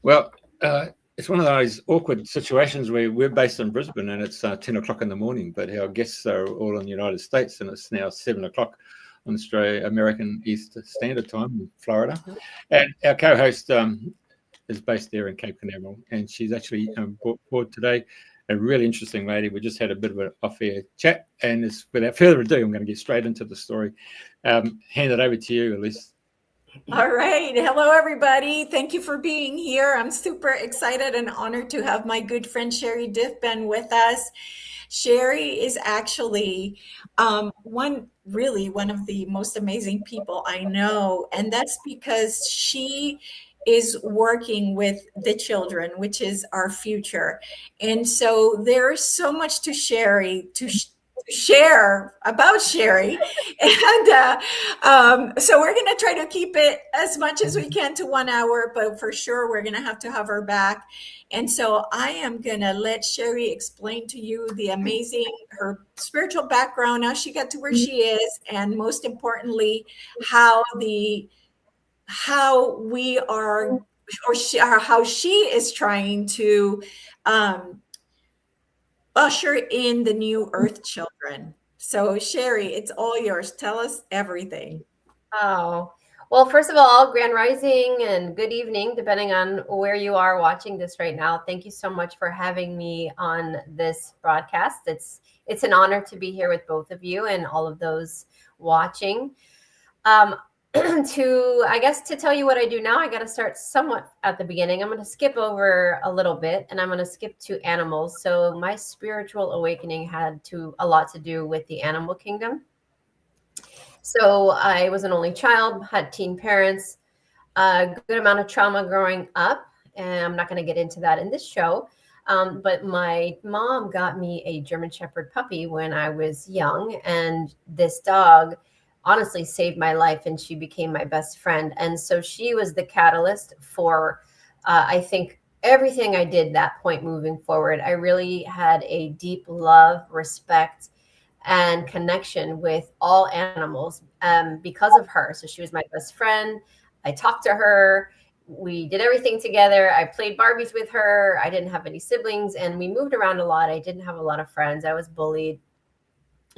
Well, it's one of those awkward situations where we're based in Brisbane and it's 10 o'clock in the morning, but our guests are all in the United States and it's now 7 o'clock on Australia, American East Standard Time in Florida. And our co-host is based there in Cape Canaveral, and she's actually brought forward today a really interesting lady. We just had a bit of an off-air chat, and without further ado, I'm going to get straight into the story. Hand it over to you, Elise. All right. Hello, everybody. Thank you for being here. I'm super excited and honored to have my good friend Sherri Divband with us. Sherri is actually one of the most amazing people I know, and that's because she is working with the children, which is our future. And so there's so much to Sherri share about Sherri, and so we're going to try to keep it as much as we can to 1 hour, but for sure we're going to have her back. And so I am going to let Sherri explain to you her spiritual background, how she got to where she is, and most importantly, how she is trying to usher in the new Earth children. So Sherri, it's all yours. Tell us everything. Oh, well, first of all, Grand Rising and good evening, depending on where you are watching this right now. Thank you so much for having me on this broadcast. It's an honor to be here with both of you and all of those watching. To tell you what I do now, I got to start somewhat at the beginning. I'm going to skip over a little bit and I'm going to skip to animals. So my spiritual awakening had a lot to do with the animal kingdom. So I was an only child, had teen parents, a good amount of trauma growing up. And I'm not going to get into that in this show. But my mom got me a German Shepherd puppy when I was young. And this dog honestly saved my life, and she became my best friend. And so she was the catalyst for, I think, everything I did that point moving forward. I really had a deep love, respect, and connection with all animals because of her. So she was my best friend. I talked to her. We did everything together. I played Barbies with her. I didn't have any siblings, and we moved around a lot. I didn't have a lot of friends. I was bullied.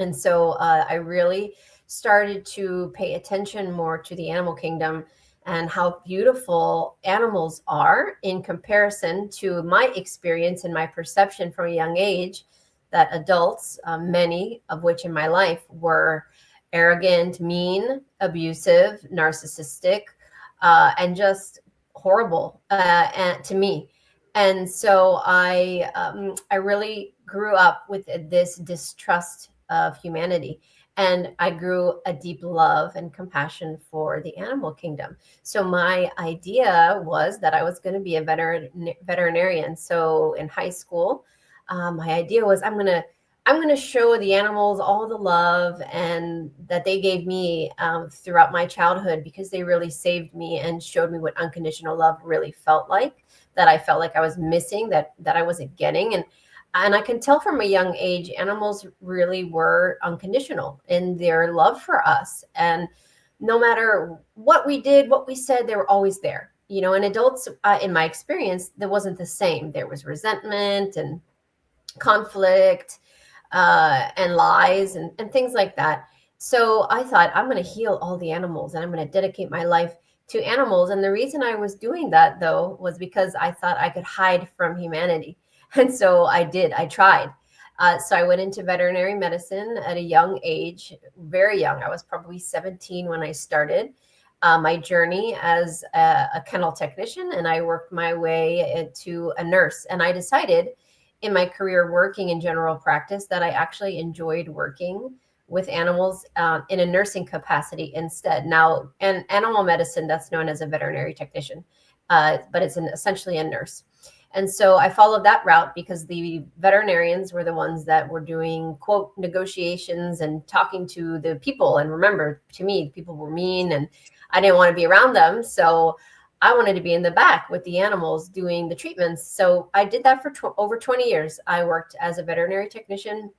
And so I really started to pay attention more to the animal kingdom and how beautiful animals are in comparison to my experience and my perception from a young age that adults, many of which in my life were arrogant, mean, abusive, narcissistic, and just horrible to me. And so I really grew up with this distrust of humanity. And I grew a deep love and compassion for the animal kingdom. So my idea was that I was going to be a veterinarian. So in high school, my idea was I'm going to show the animals all the love and that they gave me throughout my childhood, because they really saved me and showed me what unconditional love really felt like, that I felt like I was missing, that I wasn't getting. And I can tell from a young age, animals really were unconditional in their love for us. And no matter what we did, what we said, they were always there. And adults, in my experience, that wasn't the same. There was resentment and conflict and lies and things like that. So I thought, I'm going to heal all the animals and I'm going to dedicate my life to animals. And the reason I was doing that, though, was because I thought I could hide from humanity. And so I did. I tried. So I went into veterinary medicine at a young age, very young. I was probably 17 when I started my journey as a kennel technician, and I worked my way into a nurse. And I decided in my career working in general practice that I actually enjoyed working with animals in a nursing capacity instead. Now, in animal medicine, that's known as a veterinary technician, but it's essentially a nurse. And so I followed that route because the veterinarians were the ones that were doing, quote, negotiations and talking to the people. And remember, to me, people were mean and I didn't want to be around them. So I wanted to be in the back with the animals doing the treatments. So I did that for over 20 years. I worked as a veterinary technician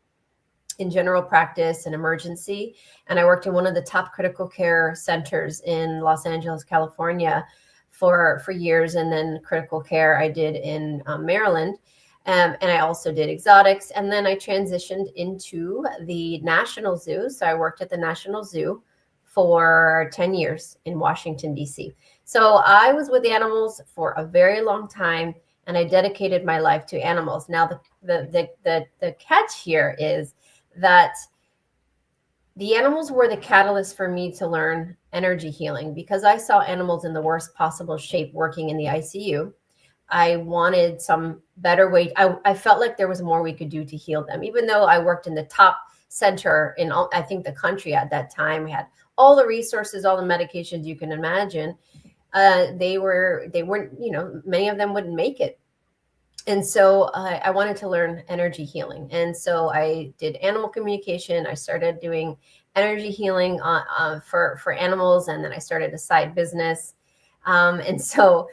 in general practice and emergency. And I worked in one of the top critical care centers in Los Angeles, California for years, and then critical care I did in Maryland. And I also did exotics. And then I transitioned into the National Zoo. So I worked at the National Zoo for 10 years in Washington, D.C. So I was with the animals for a very long time, and I dedicated my life to animals. Now, the catch here is that the animals were the catalyst for me to learn energy healing, because I saw animals in the worst possible shape working in the ICU. I wanted some better way. I felt like there was more we could do to heal them, even though I worked in the top center in all, I think, the country at that time. We had all the resources, all the medications you can imagine. They weren't, many of them wouldn't make it. And so I wanted to learn energy healing. And so I did animal communication. I started doing energy healing for animals. And then I started a side business. And so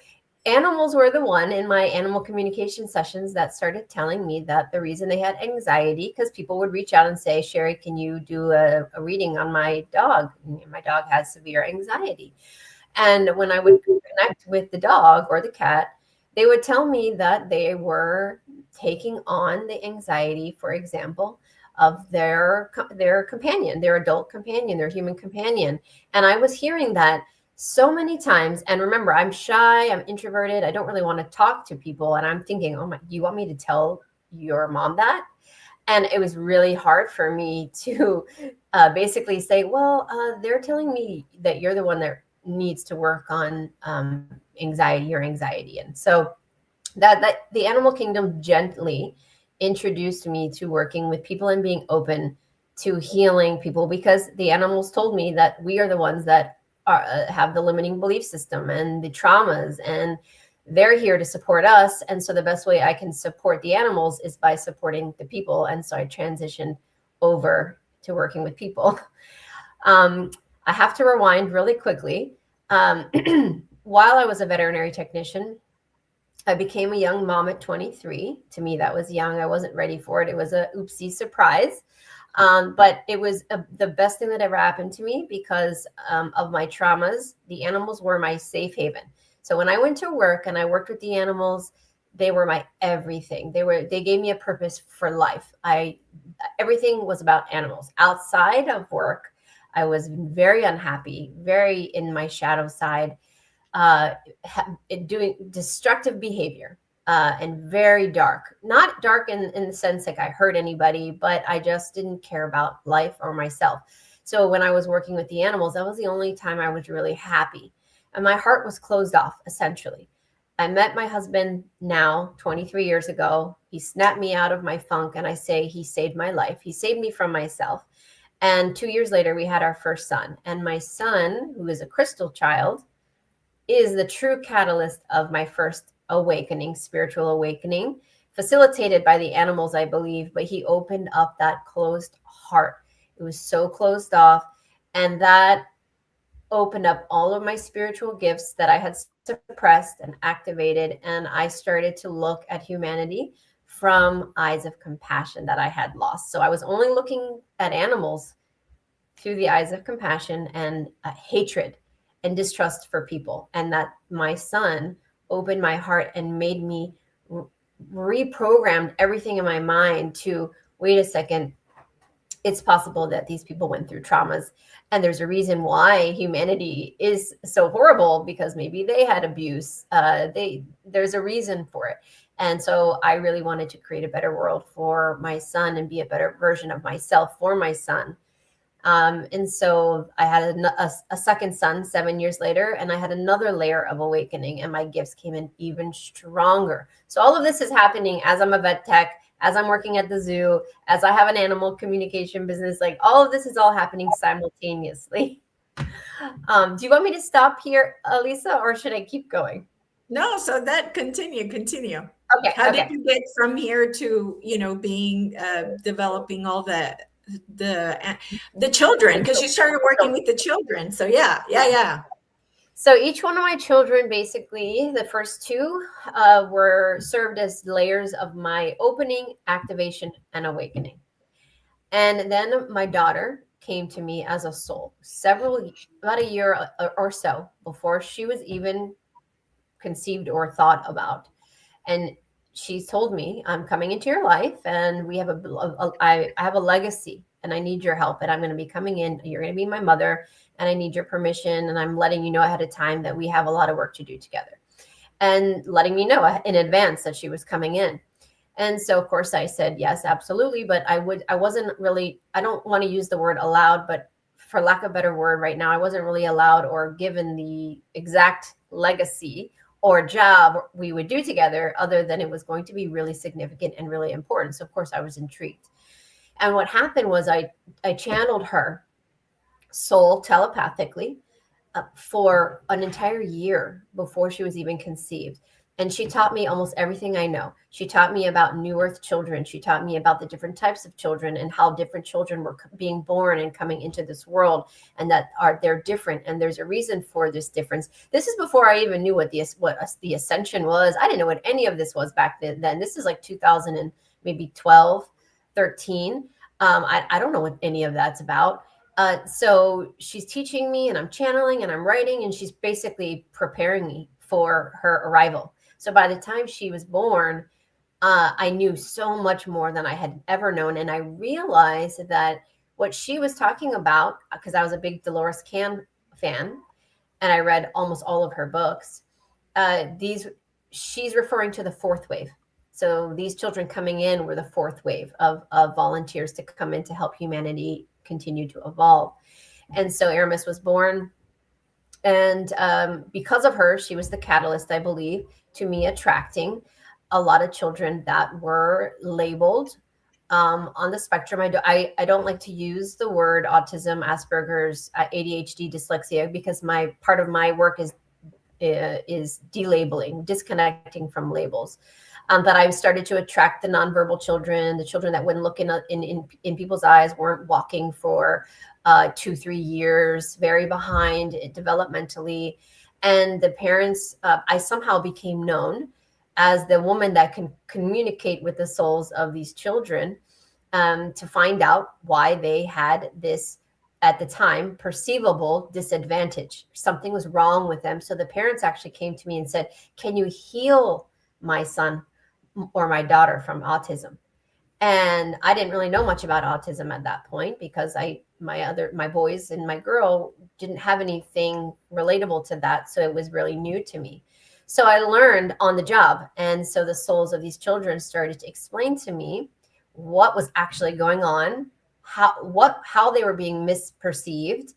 animals were the one in my animal communication sessions that started telling me that the reason they had anxiety, because people would reach out and say, Sherri, can you do a reading on my dog? My dog has severe anxiety. And when I would connect with the dog or the cat, they would tell me that they were taking on the anxiety, for example, of their companion, their adult companion, their human companion. And I was hearing that so many times. And remember, I'm shy, I'm introverted, I don't really want to talk to people. And I'm thinking, oh my, you want me to tell your mom that? And it was really hard for me to basically say, well, they're telling me that you're the one that needs to work on your anxiety. And so that the animal kingdom gently introduced me to working with people and being open to healing people, because the animals told me that we are the ones that have the limiting belief system and the traumas, and they're here to support us. And so the best way I can support the animals is by supporting the people. And so I transitioned over to working with people. I have to rewind really quickly. While I was a veterinary technician, I became a young mom at 23. To me, that was young. I wasn't ready for it. It was a oopsie surprise. But it was the best thing that ever happened to me, because of my traumas. The animals were my safe haven. So when I went to work and I worked with the animals, they were my everything. They gave me a purpose for life. Everything was about animals. Outside of work, I was very unhappy, very in my shadow side, doing destructive behavior. And very dark, not dark in the sense like I hurt anybody, but I just didn't care about life or myself. So when I was working with the animals, that was the only time I was really happy. And my heart was closed off, essentially. I met my husband now 23 years ago. He snapped me out of my funk, and I say he saved my life. He saved me from myself. And 2 years later, we had our first son. And my son, who is a crystal child, is the true catalyst of my first awakening, spiritual awakening, facilitated by the animals, I believe. But he opened up that closed heart. It was so closed off. And that opened up all of my spiritual gifts that I had suppressed and activated. And I started to look at humanity from eyes of compassion that I had lost. So I was only looking at animals through the eyes of compassion and hatred and distrust for people. And that my son opened my heart and made me reprogrammed everything in my mind to, wait a second, it's possible that these people went through traumas, and there's a reason why humanity is so horrible, because maybe they had abuse. There's a reason for it. And so I really wanted to create a better world for my son and be a better version of myself for my son. And so I had a second son 7 years later, and I had another layer of awakening, and my gifts came in even stronger. So all of this is happening as I'm a vet tech, as I'm working at the zoo, as I have an animal communication business. Like, all of this is all happening simultaneously. Do you want me to stop here, Lisa, or should I keep going? No, so that continue. Okay. How did you get from here to, being, developing all the children? Because you started working with the children. So yeah. So each one of my children, basically, the first two were served as layers of my opening, activation, and awakening. And then my daughter came to me as a soul about a year or so before she was even conceived or thought about. And she's told me, I'm coming into your life, and we have I have a legacy, and I need your help, and I'm going to be coming in. You're going to be my mother, and I need your permission. And I'm letting you know ahead of time that we have a lot of work to do together, and letting me know in advance that she was coming in. And so, of course, I said, yes, absolutely. But I wasn't really, I don't want to use the word allowed, but for lack of a better word right now, I wasn't really allowed or given the exact legacy or job we would do together, other than it was going to be really significant and really important. So, of course, I was intrigued. And what happened was I channeled her soul telepathically for an entire year before she was even conceived. And she taught me almost everything I know. She taught me about New Earth children. She taught me about the different types of children and how different children were being born and coming into this world, and that they're different. And there's a reason for this difference. This is before I even knew what the ascension was. I didn't know what any of this was back then. This is like 2000 and maybe 12, 13. I don't know what any of that's about. So she's teaching me, and I'm channeling, and I'm writing, and she's basically preparing me for her arrival. So by the time she was born, I knew so much more than I had ever known. And I realized that what she was talking about, because I was a big Dolores Cann fan, and I read almost all of her books, she's referring to the fourth wave. So these children coming in were the fourth wave of volunteers to come in to help humanity continue to evolve. And so Aramis was born. And because of her, she was the catalyst, I believe, to me attracting a lot of children that were labeled on the spectrum. I don't like to use the word autism, Asperger's, ADHD, dyslexia, because part of my work is delabeling, disconnecting from labels. But I started to attract the nonverbal children, the children that wouldn't look in people's eyes, weren't walking for 2-3 years, very behind developmentally. And the parents, I somehow became known as the woman that can communicate with the souls of these children to find out why they had this, at the time, perceivable disadvantage. Something was wrong with them. So the parents actually came to me and said, can you heal my son or my daughter from autism? And I didn't really know much about autism at that point, because my boys and my girl didn't have anything relatable to that. So it was really new to me. So I learned on the job. And so the souls of these children started to explain to me what was actually going on, how they were being misperceived.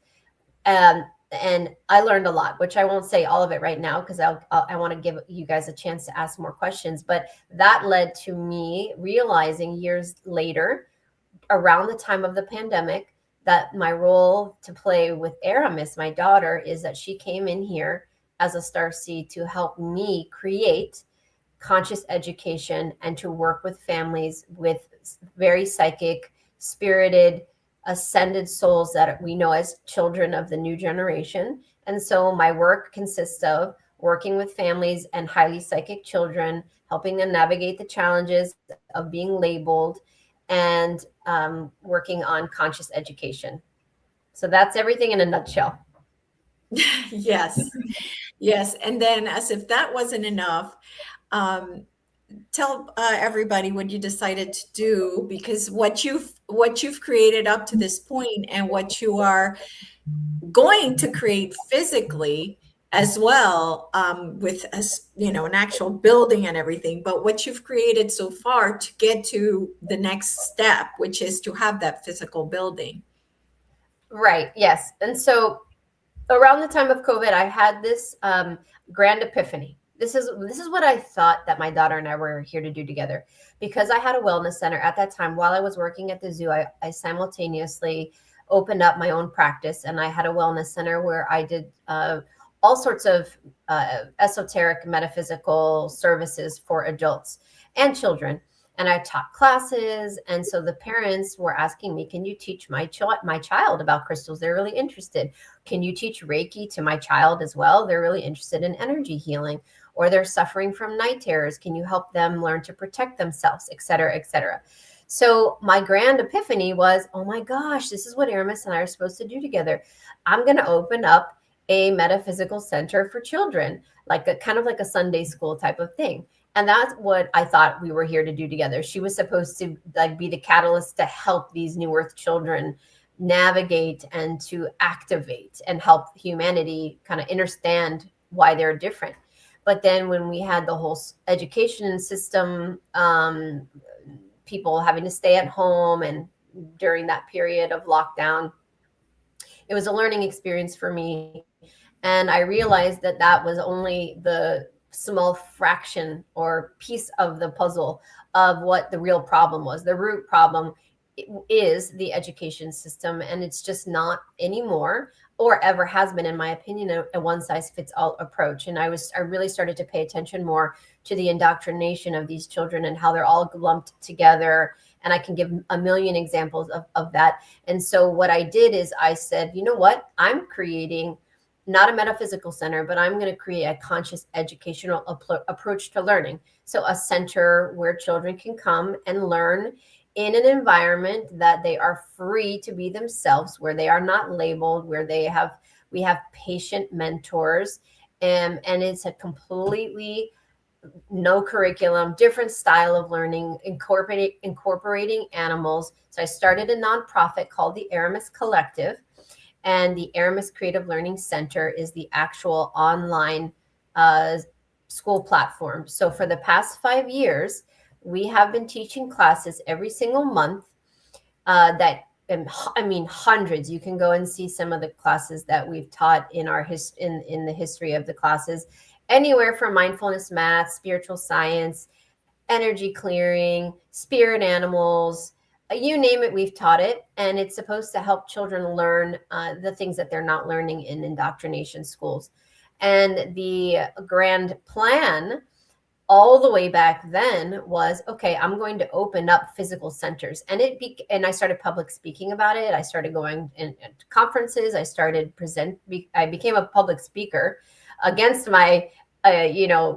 And I learned a lot, which I won't say all of it right now, because I want to give you guys a chance to ask more questions. But that led to me realizing years later, around the time of the pandemic, that my role to play with Aramis, my daughter, is that she came in here as a starseed to help me create conscious education and to work with families with very psychic, spirited, ascended souls that we know as children of the new generation. And so my work consists of working with families and highly psychic children, helping them navigate the challenges of being labeled, and working on conscious education. So that's everything in a nutshell. Yes. Yes. And then, as if that wasn't enough, tell everybody what you decided to do, because what you've created up to this point and what you are going to create physically as well, with an actual building and everything, but what you've created so far to get to the next step, which is to have that physical building. Right. Yes. And so around the time of COVID, I had this grand epiphany. This is what I thought that my daughter and I were here to do together, because I had a wellness center at that time. While I was working at the zoo, I simultaneously opened up my own practice, and I had a wellness center where I did all sorts of esoteric metaphysical services for adults and children. And I taught classes. And so the parents were asking me, can you teach my child about crystals? They're really interested. Can you teach Reiki to my child as well? They're really interested in energy healing, or they're suffering from night terrors. Can you help them learn to protect themselves, et cetera, et cetera? So my grand epiphany was, oh my gosh, this is what Aramis and I are supposed to do together. I'm going to open up a metaphysical center for children. like a kind of like a Sunday school type of thing. And that's what I thought we were here to do together. She was supposed to like be the catalyst to help these New Earth children navigate and to activate and help humanity kind of understand why they're different. But then when we had the whole education system, people having to stay at home, and during that period of lockdown, it was a learning experience for me. And I realized that that was only the small fraction or piece of the puzzle of what the real problem was. The root problem is the education system, and it's just not anymore, or ever has been, in my opinion, a one size fits all approach. And I really started to pay attention more to the indoctrination of these children and how they're all lumped together. And I can give a million examples of that. And so what I did is I said, you know what, I'm creating not a metaphysical center, but I'm going to create a conscious educational approach to learning. So a center where children can come and learn in an environment that they are free to be themselves, where they are not labeled, where we have patient mentors, and it's a completely no curriculum, different style of learning, incorporating animals. So I started a nonprofit called the Aramis Collective, and the Aramis Creative Learning Center is the actual online school platform. So for the past 5 years, we have been teaching classes every single month hundreds. You can go and see some of the classes that we've taught in our in the history of the classes, anywhere from mindfulness, math, spiritual science, energy clearing, spirit animals, you name it, we've taught it. And it's supposed to help children learn the things that they're not learning in indoctrination schools. And the grand plan all the way back then was, okay, I'm going to open up physical centers. And I started public speaking about it. I started going to conferences. I became a public speaker against my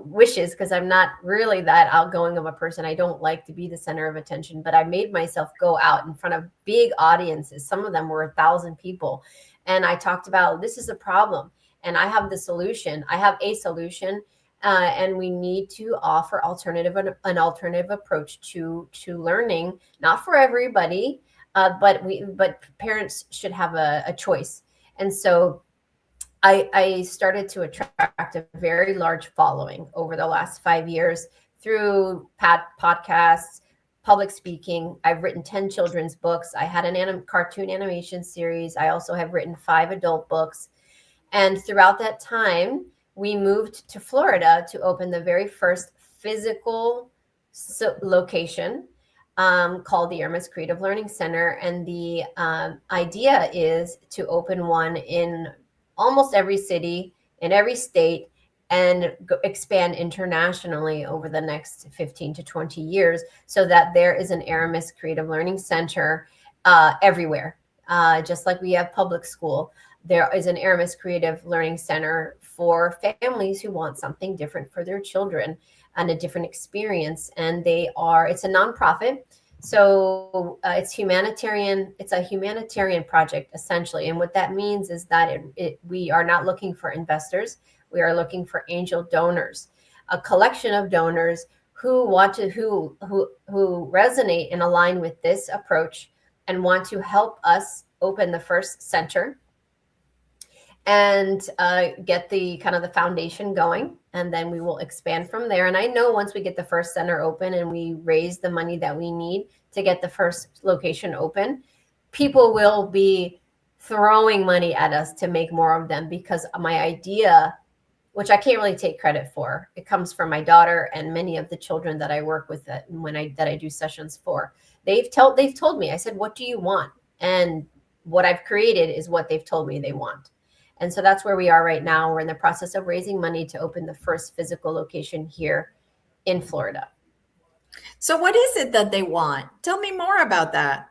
wishes, because I'm not really that outgoing of a person. I don't like to be the center of attention, but I made myself go out in front of big audiences. Some of them were 1,000 people. And I talked about, this is a problem and I have the solution. I have a solution. And we need to offer an alternative approach to learning, not for everybody, but parents should have a choice. And so I started to attract a very large following over the last 5 years through podcasts, public speaking. I've written 10 children's books. I had an cartoon animation series. I also have written 5 adult books. And throughout that time, we moved to Florida to open the very first physical location called the Aramis Creative Learning Center. And the idea is to open one in almost every city, in every state, and expand internationally over the next 15 to 20 years, so that there is an Aramis Creative Learning Center everywhere. Just like we have public school, there is an Aramis Creative Learning Center for families who want something different for their children and a different experience. And it's a nonprofit. So it's humanitarian. It's a humanitarian project, essentially. And what that means is that we are not looking for investors. We are looking for angel donors, a collection of donors who resonate and align with this approach and want to help us open the first center and get the kind of the foundation going. And then we will expand from there. And I know once we get the first center open and we raise the money that we need to get the first location open, people will be throwing money at us to make more of them, because my idea, which I can't really take credit for, it comes from my daughter and many of the children that I work with that I do sessions for. They've told me, I said, what do you want? And what I've created is what they've told me they want. And so that's where we are right now. We're in the process of raising money to open the first physical location here in Florida. So what is it that they want? Tell me more about that.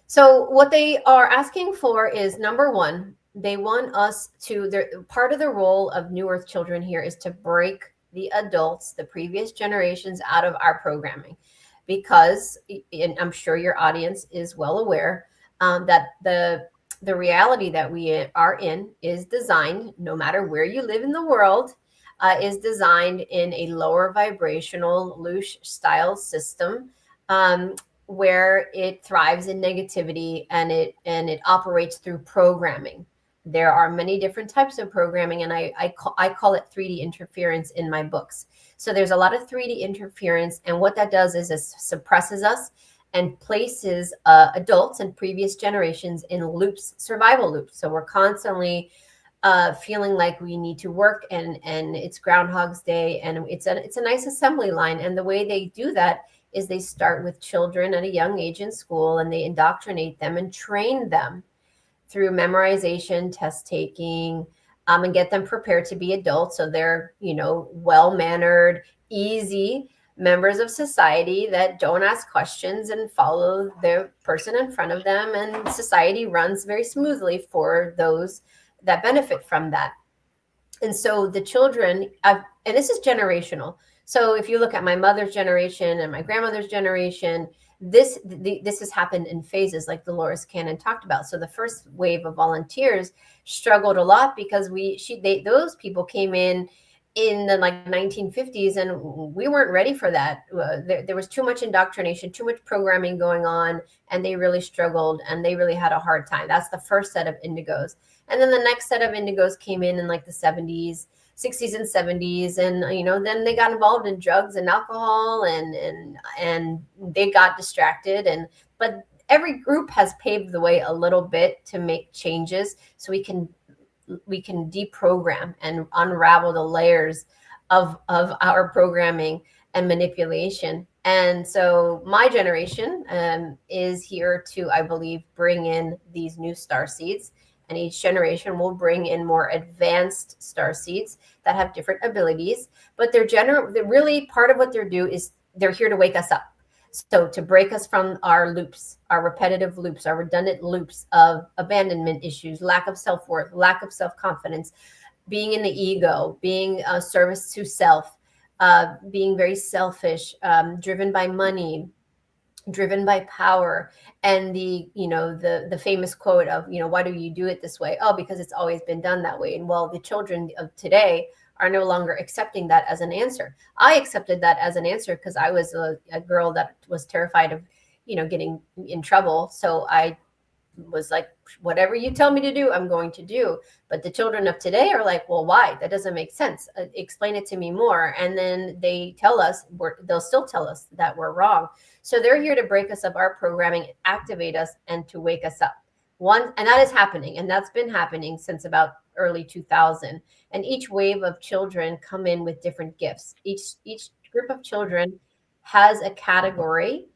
So what they are asking for is, number one, they want us to, part of the role of New Earth children here is to break the adults, the previous generations, out of our programming. Because, and I'm sure your audience is well aware, that the reality that we are in is designed, no matter where you live in the world, is designed in a lower vibrational Loosh style system, where it thrives in negativity, and it operates through programming. There are many different types of programming, and I call it 3D interference in my books. So there's a lot of 3D interference, and what that does is it suppresses us and places adults and previous generations in loops, survival loops. So we're constantly feeling like we need to work, and it's Groundhog's Day, and it's a nice assembly line. And the way they do that is they start with children at a young age in school, and they indoctrinate them and train them through memorization, test taking, and get them prepared to be adults. So they're, well-mannered, easy members of society that don't ask questions and follow the person in front of them. And society runs very smoothly for those that benefit from that. And so the children, and this is generational. So if you look at my mother's generation and my grandmother's generation, this has happened in phases, like Dolores Cannon talked about. So the first wave of volunteers struggled a lot because those people came in the 1950s, and we weren't ready for that. There was too much indoctrination, too much programming going on, and they really struggled, and they really had a hard time. That's the first set of indigos. And then the next set of indigos came in like the 70s, 60s and 70s, and then they got involved in drugs and alcohol, and they got distracted. But every group has paved the way a little bit to make changes, so we can deprogram and unravel the layers of our programming and manipulation. And so my generation is here to, I believe, bring in these new starseeds, and each generation will bring in more advanced starseeds that have different abilities. But they're really part of what they do is they're here to wake us up. So to break us from our loops, our repetitive loops, our redundant loops of abandonment issues, lack of self-worth, lack of self-confidence, being in the ego, being a service to self, being very selfish, driven by money, driven by power. And the famous quote of, why do you do it this way? Oh, because it's always been done that way. And well, the children of today are no longer accepting that as an answer. I accepted that as an answer because I was a girl that was terrified of, getting in trouble. So I was like, whatever you tell me to do, I'm going to do. But the children of today are like, well, why? That doesn't make sense. Explain it to me more. And then they'll still tell us that we're wrong. So they're here to break us of our programming, activate us, and to wake us up. And that is happening. And that's been happening since about early 2000. And each wave of children come in with different gifts. Each group of children has a category,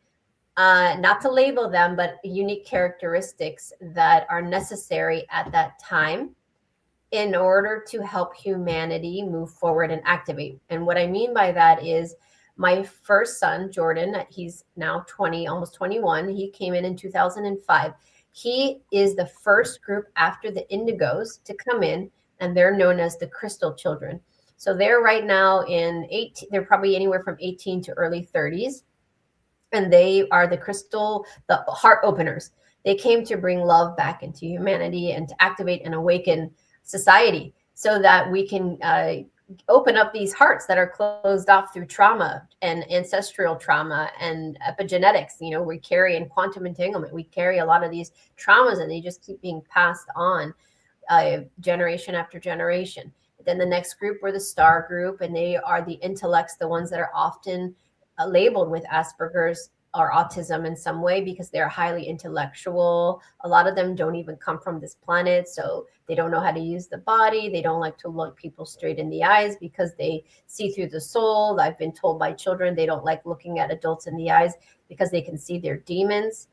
not to label them, but unique characteristics that are necessary at that time in order to help humanity move forward and activate. And what I mean by that is my first son, Jordan, he's now 20, almost 21. He came in 2005. He is the first group after the indigos to come in, and they're known as the crystal children. So they're right now they're probably anywhere from 18 to early 30s. And they are the heart openers. They came to bring love back into humanity and to activate and awaken society so that we can open up these hearts that are closed off through trauma and ancestral trauma and epigenetics. We carry in quantum entanglement, we carry a lot of these traumas, and they just keep being passed on generation after generation. Then the next group were the star group, and they are the intellects, the ones that are often labeled with Asperger's or autism in some way because they're highly intellectual. A lot of them don't even come from this planet, so they don't know how to use the body. They don't like to look people straight in the eyes because they see through the soul. I've been told by children they don't like looking at adults in the eyes because they can see their demons.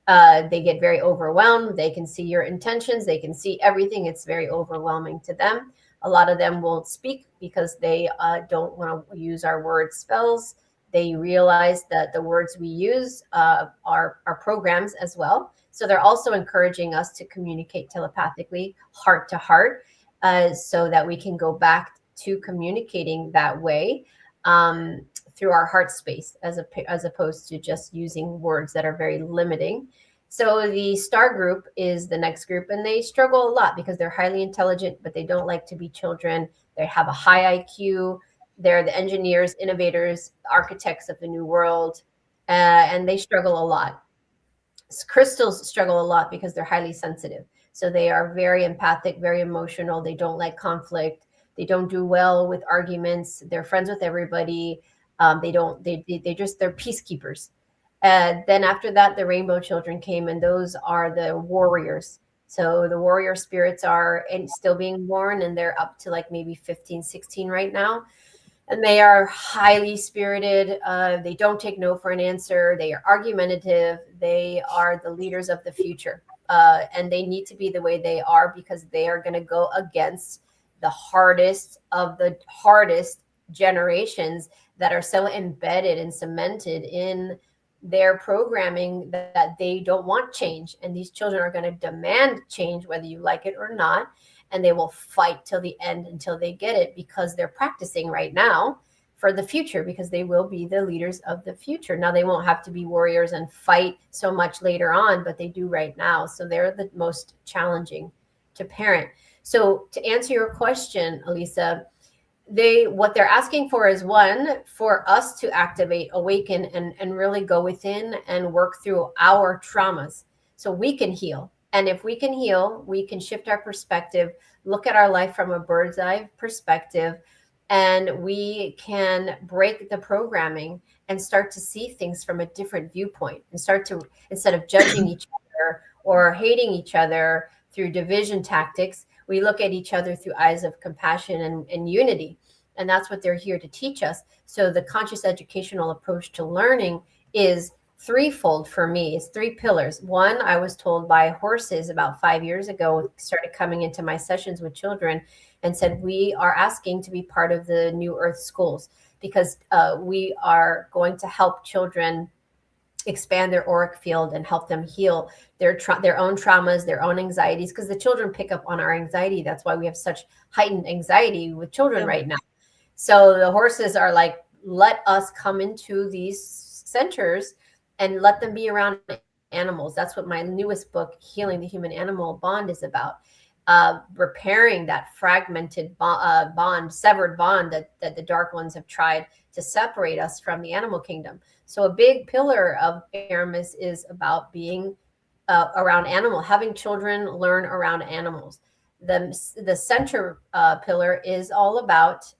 They get very overwhelmed. They can see your intentions. They can see everything. It's very overwhelming to them. A lot of them won't speak because they don't want to use our word spells. They realize that the words we use are programs as well. So they're also encouraging us to communicate telepathically, heart to heart, so that we can go back to communicating that way through our heart space, as opposed to just using words that are very limiting. So the star group is the next group, and they struggle a lot because they're highly intelligent, but they don't like to be children. They have a high IQ. They're the engineers, innovators, architects of the new world, and they struggle a lot. Crystals struggle a lot because they're highly sensitive. So they are very empathic, very emotional. They don't like conflict. They don't do well with arguments. They're friends with everybody. They're peacekeepers. Then after that, the rainbow children came, and those are the warriors. So the warrior spirits are still being born, and they're up to like maybe 15, 16 right now. And they are highly spirited. They don't take no for an answer. They are argumentative. They are the leaders of the future. And they need to be the way they are because they are going to go against the hardest of the hardest generations that are so embedded and cemented in their programming that they don't want change. And these children are going to demand change, whether you like it or not. And they will fight till the end until they get it because they're practicing right now for the future because they will be the leaders of the future. Now, they won't have to be warriors and fight so much later on, but they do right now. So they're the most challenging to parent. So to answer your question, Elisa, what they're asking for is one, for us to activate, awaken, and really go within and work through our traumas so we can heal. And if we can heal, we can shift our perspective, look at our life from a bird's eye perspective, and we can break the programming and start to see things from a different viewpoint and start to, instead of judging each other or hating each other through division tactics, we look at each other through eyes of compassion and unity. And that's what they're here to teach us. So the conscious educational approach to learning is threefold for me. It's three pillars. One, I was told by horses about 5 years ago, started coming into my sessions with children and said, we are asking to be part of the New Earth schools because we are going to help children expand their auric field and help them heal their own traumas, their own anxieties, because the children pick up on our anxiety. That's why we have such heightened anxiety with children right now. So the horses are like, let us come into these centers and let them be around animals. That's what my newest book, Healing the Human Animal Bond, is about. Repairing that fragmented severed bond that the dark ones have tried to separate us from the animal kingdom. So a big pillar of Aramis is about being around animal, having children learn around animals. The center pillar is all about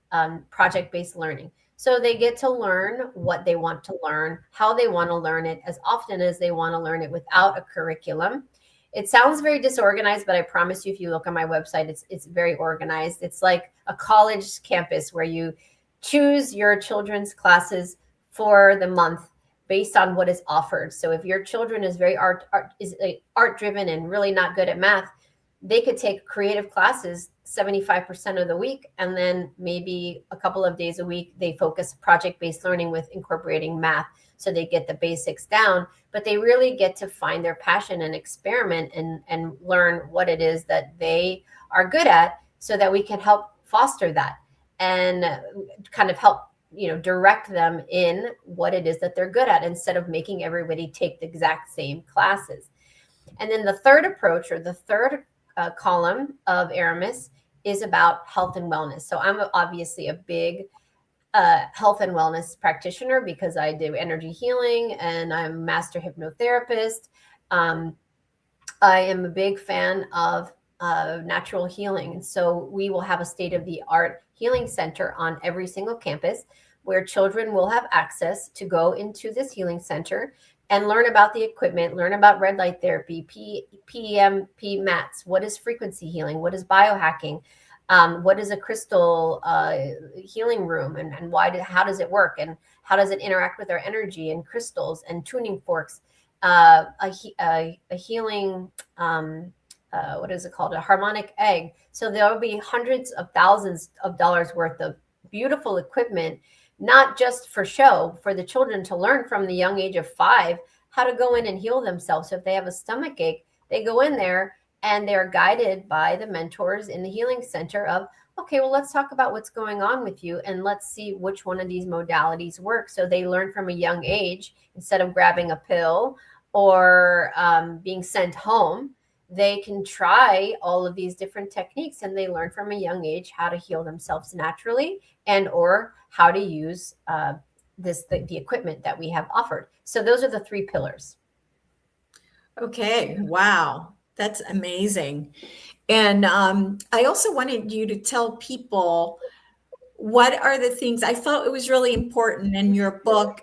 project-based learning. So they get to learn what they want to learn, how they want to learn it, as often as they want to learn it without a curriculum. It sounds very disorganized, but I promise you, if you look on my website, it's very organized. It's like a college campus where you choose your children's classes for the month based on what is offered. So if your children is very art driven and really not good at math, they could take creative classes 75% of the week, and then maybe a couple of days a week they focus project-based learning with incorporating math, so they get the basics down, but they really get to find their passion and experiment and learn what it is that they are good at, so that we can help foster that and kind of help direct them in what it is that they're good at, instead of making everybody take the exact same classes. And then the third approach, or the third column of Aramis, is about health and wellness. So I'm obviously a big health and wellness practitioner because I do energy healing and I'm a master hypnotherapist. I am a big fan of natural healing. And so we will have a state-of-the-art healing center on every single campus where children will have access to go into this healing center and learn about the equipment, learn about red light therapy, PEMP mats, what is frequency healing, what is biohacking, what is a crystal healing room, and how does it work, and how does it interact with our energy, and crystals and tuning forks, a healing, what is it called, a harmonic egg. So there will be hundreds of thousands of dollars worth of beautiful equipment, not just for show, for the children to learn from the young age of 5 how to go in and heal themselves. So if they have a stomach ache, they go in there and they're guided by the mentors in the healing center of, okay, well, let's talk about what's going on with you and let's see which one of these modalities work. So they learn from a young age, instead of grabbing a pill or being sent home, they can try all of these different techniques, and they learn from a young age how to heal themselves naturally, and or how to use the equipment that we have offered. So those are the 3 pillars. Okay. Wow. That's amazing. And I also wanted you to tell people, what are the things I felt it was really important in your book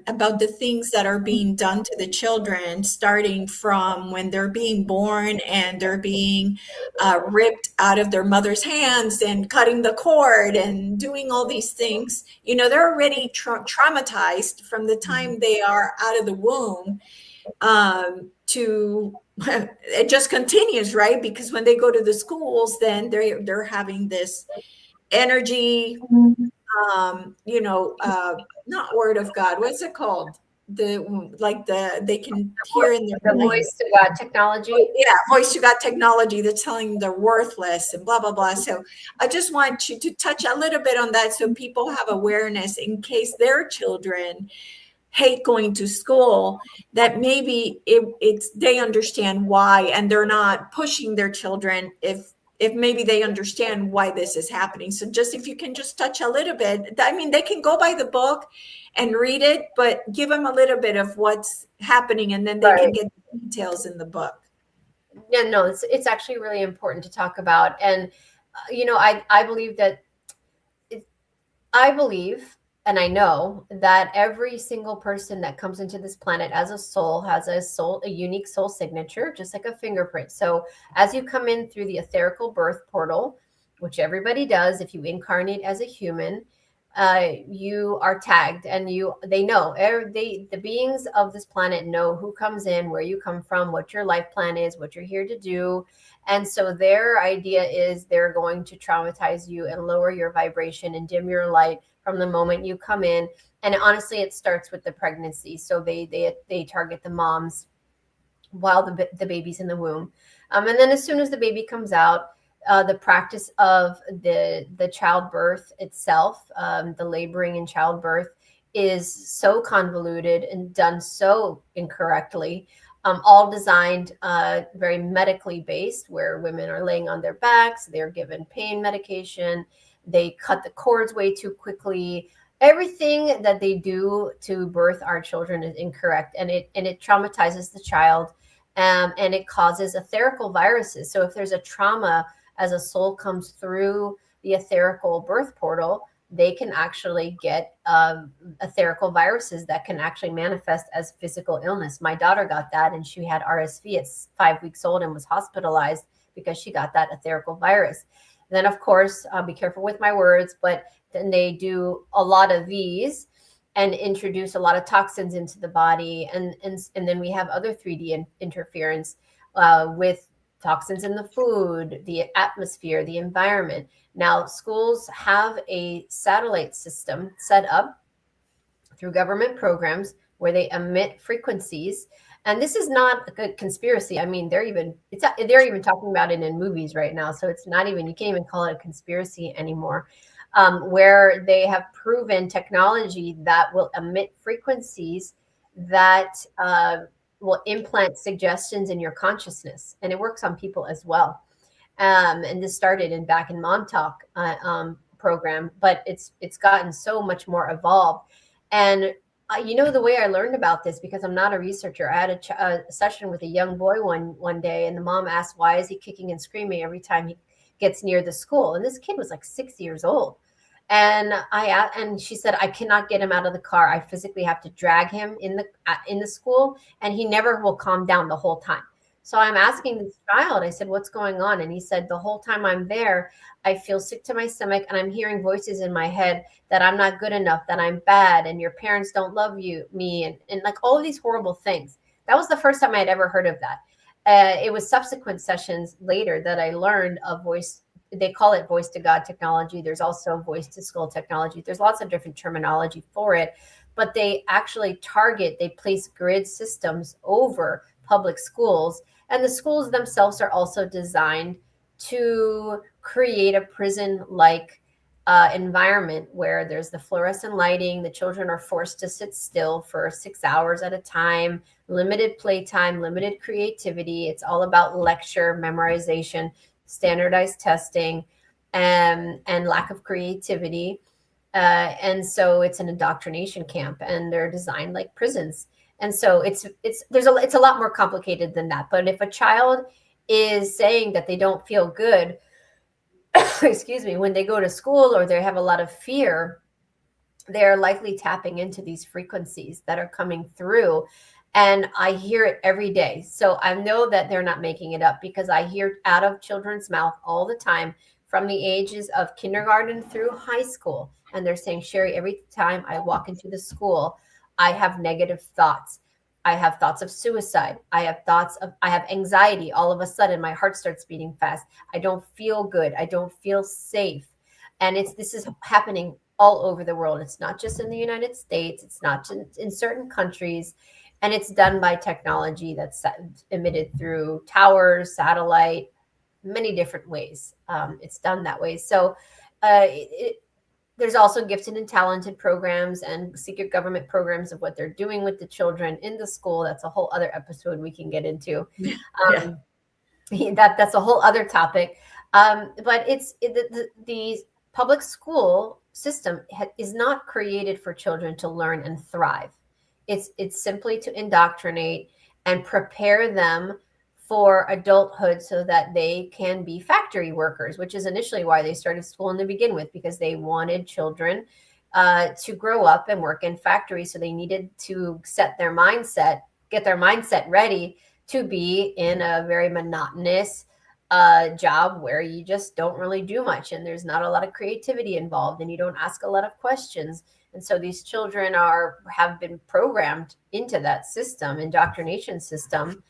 about the things that are being done to the children, starting from when they're being born and they're being ripped out of their mother's hands and cutting the cord and doing all these things. You know, they're already traumatized from the time they are out of the womb to it just continues, right? Because when they go to the schools, then they're having this energy, you know, not word of God, what's it called? They can hear in their the mind. voice to God technology. Yeah, voice to God technology that's telling them they're worthless and blah, blah, blah. So I just want you to touch a little bit on that so people have awareness in case their children hate going to school, that maybe it's they understand why, and they're not pushing their children if maybe they understand why this is happening. So just if you can just touch a little bit, I mean, they can go by the book and read it, but give them a little bit of what's happening, and then they can get the details in the book. Yeah, no, it's actually really important to talk about. And, you know, I believe that and I know that every single person that comes into this planet as a soul has a unique soul signature, just like a fingerprint. So as you come in through the etherical birth portal, which everybody does, if you incarnate as a human, you are tagged, and they know, the beings of this planet know who comes in, where you come from, what your life plan is, what you're here to do. And so their idea is they're going to traumatize you and lower your vibration and dim your light from the moment you come in. And honestly, it starts with the pregnancy. So they target the moms while the baby's in the womb. And then as soon as the baby comes out, the practice of the childbirth itself, the laboring in childbirth, is so convoluted and done so incorrectly. All designed very medically based, where women are laying on their backs, they're given pain medication, they cut the cords way too quickly. Everything that they do to birth our children is incorrect, and it traumatizes the child, and it causes etherical viruses. So if there's a trauma as a soul comes through the etherical birth portal, they can actually get etherical viruses that can actually manifest as physical illness. My daughter got that, and she had RSV at 5 weeks old and was hospitalized because she got that etherical virus. Then, of course, I'll be careful with my words, but then they do a lot of these and introduce a lot of toxins into the body. And then we have other 3D interference with toxins in the food, the atmosphere, the environment. Now, schools have a satellite system set up through government programs where they emit frequencies. And this is not a conspiracy. I mean, they're even talking about it in movies right now. So it's not even, you can't even call it a conspiracy anymore, where they have proven technology that will emit frequencies that will implant suggestions in your consciousness. And it works on people as well. And this started back in Mom Talk program, but it's gotten so much more evolved. And you know, the way I learned about this, because I'm not a researcher, I had a session with a young boy one day, and the mom asked, why is he kicking and screaming every time he gets near the school? And this kid was like 6 years old. And she said, I cannot get him out of the car. I physically have to drag him in the school, and he never will calm down the whole time. So I'm asking this child, I said, what's going on? And he said, the whole time I'm there, I feel sick to my stomach, and I'm hearing voices in my head that I'm not good enough, that I'm bad, and your parents don't love me, and like all of these horrible things. That was the first time I had ever heard of that. It was subsequent sessions later that I learned of voice. They call it voice to God technology. There's also voice to skull technology. There's lots of different terminology for it, but they actually they place grid systems over public schools. And the schools themselves are also designed to create a prison-like environment where there's the fluorescent lighting, the children are forced to sit still for 6 hours at a time, limited playtime, limited creativity. It's all about lecture, memorization, standardized testing, and lack of creativity. And so it's an indoctrination camp, and they're designed like prisons. And so it's a lot more complicated than that. But if a child is saying that they don't feel good, excuse me, when they go to school, or they have a lot of fear, they're likely tapping into these frequencies that are coming through. And I hear it every day. So I know that they're not making it up, because I hear out of children's mouth all the time from the ages of kindergarten through high school. And they're saying, Sherri, every time I walk into the school, I have negative thoughts. I have thoughts of suicide. I have anxiety. All of a sudden, my heart starts beating fast. I don't feel good. I don't feel safe. And this is happening all over the world. It's not just in the United States. It's not in certain countries. And it's done by technology that's emitted through towers, satellite, many different ways. It's done that way. So there's also gifted and talented programs and secret government programs of what they're doing with the children in the school. That's a whole other episode we can get into. That's a whole other topic. But the public school system is not created for children to learn and thrive. It's simply to indoctrinate and prepare them for adulthood so that they can be factory workers, which is initially why they started school to begin with, because they wanted children to grow up and work in factories. So they needed to get their mindset ready to be in a very monotonous job where you just don't really do much, and there's not a lot of creativity involved, and you don't ask a lot of questions. And so these children have been programmed into that system, indoctrination system,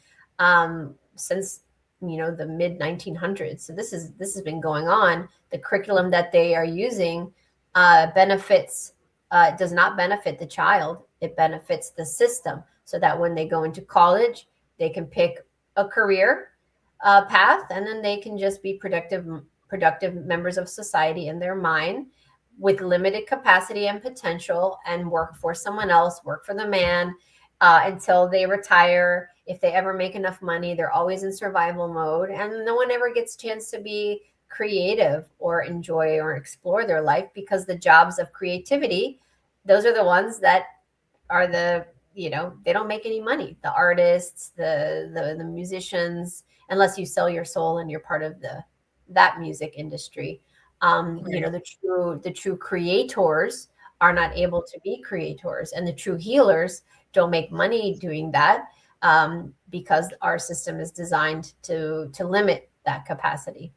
since the mid 1900s. So this has been going on. The curriculum that they are using does not benefit the child. It benefits the system, so that when they go into college, they can pick a career path, and then they can just be productive members of society in their mind, with limited capacity and potential, and work for someone else, work for the man, until they retire. If they ever make enough money, they're always in survival mode, and no one ever gets a chance to be creative or enjoy or explore their life, because the jobs of creativity, those are the ones that are they don't make any money. The artists, the musicians, unless you sell your soul and you're part of that music industry. The true creators are not able to be creators, and the true healers don't make money doing that, because our system is designed to limit that capacity.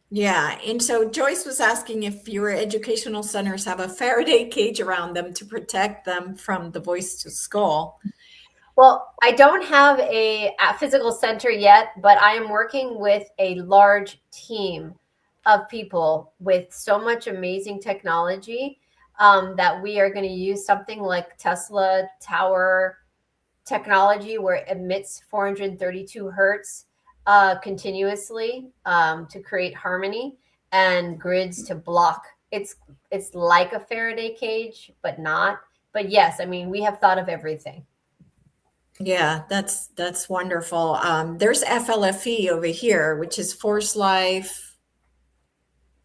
Yeah. And so Joyce was asking if your educational centers have a Faraday cage around them to protect them from the voice to skull. Well, I don't have a physical center yet, but I am working with a large team of people with so much amazing technology that we are going to use something like Tesla tower technology, where it emits 432 hertz continuously to create harmony, and grids to block. It's like a Faraday cage, but not. But yes, I mean, we have thought of everything. Yeah, that's wonderful. There's FLFE over here, which is Force Life.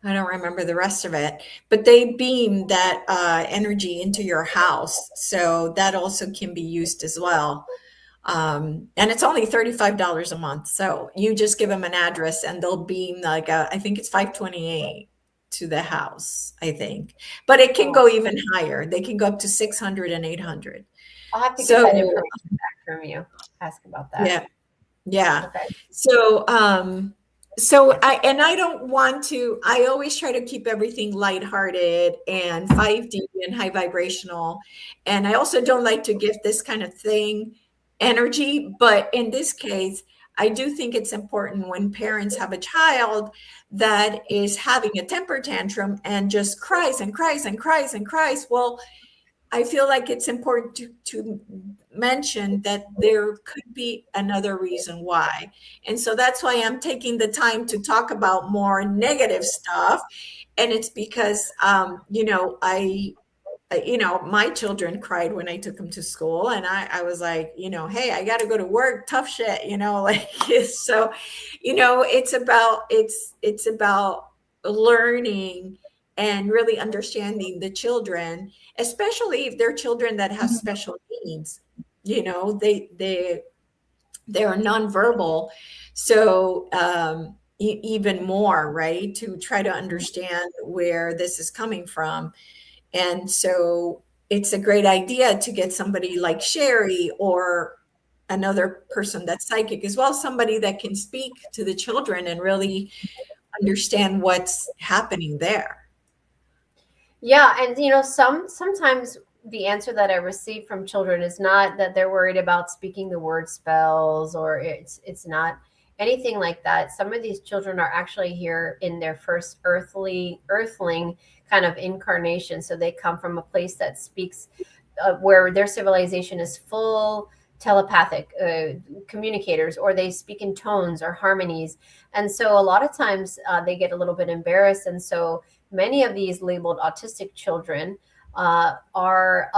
I don't remember the rest of it, but they beam that energy into your house. So that also can be used as well. And it's only $35 a month. So you just give them an address and they'll beam I think it's 528 to the house, I think. But it can go even higher. They can go up to 600 and 800. I'll have to get that information back from you. Ask about that. Yeah. Okay. So I always try to keep everything lighthearted and 5D and high vibrational. And I also don't like to give this kind of thing energy, but in this case, I do think it's important when parents have a child that is having a temper tantrum and just cries and cries and cries and cries. Well, I feel like it's important to mention that there could be another reason why. And so that's why I'm taking the time to talk about more negative stuff. And it's because, my children cried when I took them to school, and I was like, hey, I got to go to work, tough shit, like, so, it's about learning and really understanding the children, especially if they're children that have special needs. They're nonverbal. So, even more, right, to try to understand where this is coming from. And so it's a great idea to get somebody like Sherri or another person that's psychic as well, somebody that can speak to the children and really understand what's happening there. Yeah, and sometimes the answer that I receive from children is not that they're worried about speaking the word spells, or it's not anything like that. Some of these children are actually here in their first earthling kind of incarnation. So they come from a place that speaks where their civilization is full telepathic communicators, or they speak in tones or harmonies. And so a lot of times they get a little bit embarrassed. And so many of these labeled autistic children are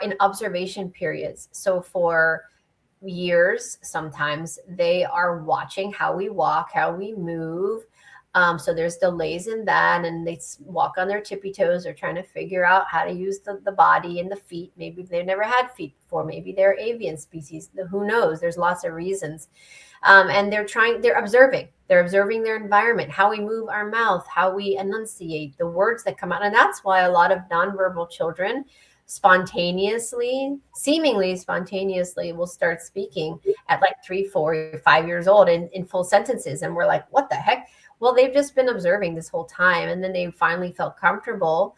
in observation periods. So for years, sometimes they are watching how we walk, how we move. So there's delays in that, and they walk on their tippy toes. They're trying to figure out how to use the body and the feet. Maybe they've never had feet before. Maybe they're avian species. Who knows? There's lots of reasons. And they're observing their environment, how we move our mouth, how we enunciate the words that come out. And that's why a lot of nonverbal children seemingly spontaneously will start speaking at like 3, 4, 5 years old in full sentences. And we're like, what the heck? Well, they've just been observing this whole time. And then they finally felt comfortable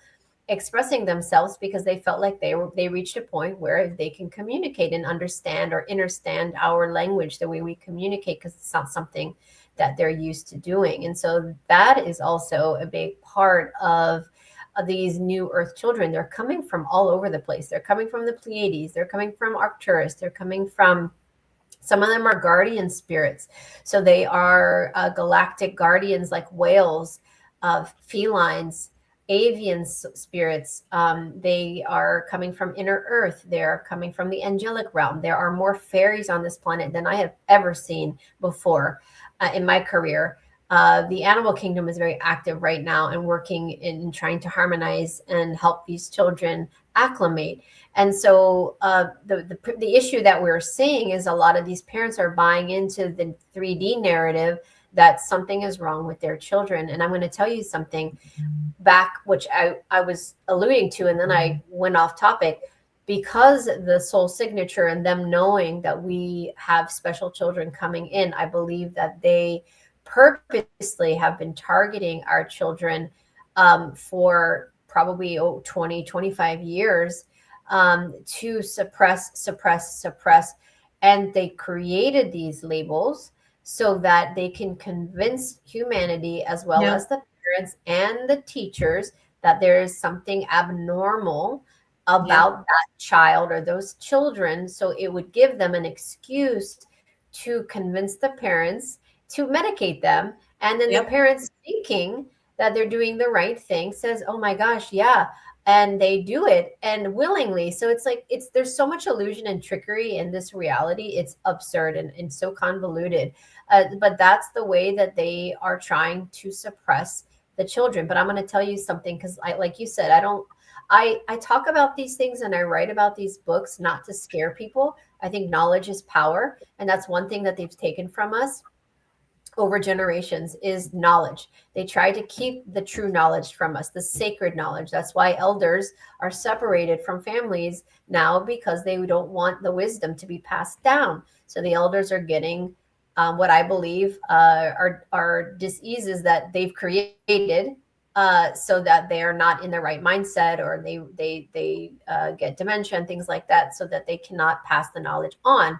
expressing themselves because they felt like they reached a point where they can communicate and understand or understand our language, the way we communicate, because it's not something that they're used to doing. And so that is also a big part of these new earth children. They're coming from all over the place. They're coming from the Pleiades. They're coming from Arcturus. They're coming from, some of them are guardian spirits. So they are galactic guardians, like whales, felines, avian spirits. They are coming from inner earth. They're coming from the angelic realm. There are more fairies on this planet than I have ever seen before in my career. The animal kingdom is very active right now and working in trying to harmonize and help these children acclimate. And so the issue that we're seeing is a lot of these parents are buying into the 3D narrative that something is wrong with their children. And I'm going to tell you something back, which I was alluding to, and then I went off topic. Because the soul signature and them knowing that we have special children coming in, I believe that they purposely have been targeting our children for probably 20, 25 years to suppress. And they created these labels so that they can convince humanity, as well as the parents and the teachers, that there is something abnormal about that child or those children. So it would give them an excuse to convince the parents to medicate them. And then the parents, thinking that they're doing the right thing, says, oh my gosh, yeah. And they do it, and willingly. So it's like, there's so much illusion and trickery in this reality. It's absurd and so convoluted. But that's the way that they are trying to suppress the children. But I'm going to tell you something, because like you said, I talk about these things and I write about these books not to scare people. I think knowledge is power. And that's one thing that they've taken from us over generations, is knowledge. They try to keep the true knowledge from us, the sacred knowledge. That's why elders are separated from families now, because they don't want the wisdom to be passed down. So the elders are getting what I believe are diseases that they've created, so that they are not in the right mindset, or they get dementia and things like that, so that they cannot pass the knowledge on.